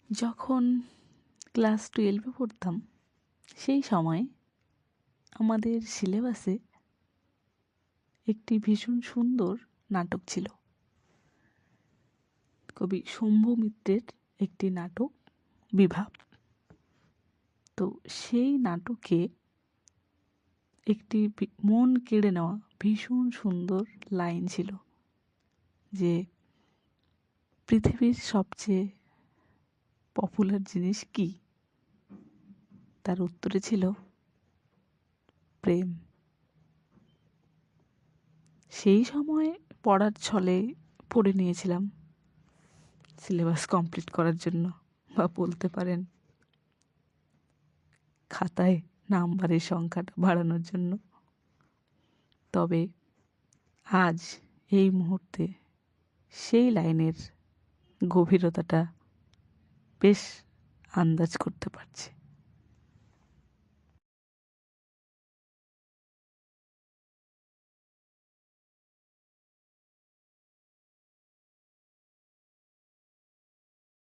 যখন ক্লাস 12-এ পড়তাম সেই সময় আমাদের সিলেবাসে একটি ভীষণ সুন্দর নাটক ছিল। কবি শম্ভু মিত্রের একটি নাটক বিভা। তো সেই নাটকে একটি মন কেড়ে নেওয়া ভীষণ সুন্দর লাইন ছিল যে পৃথিবীর সবচেয়ে পপুলার জিনিস কি? তার উত্তরে ছিল প্রেম। সেই সময় পড়ার ছলে পড়ে নিয়েছিলাম সিলেবাস কমপ্লিট করার জন্য, বা বলতে পারেন খাতায় নাম্বারের সংখ্যাটা বাড়ানোর জন্য। তবে আজ এই মুহূর্তে সেই লাইনের গভীরতাটা বেশ আন্দাজ করতে পারছি।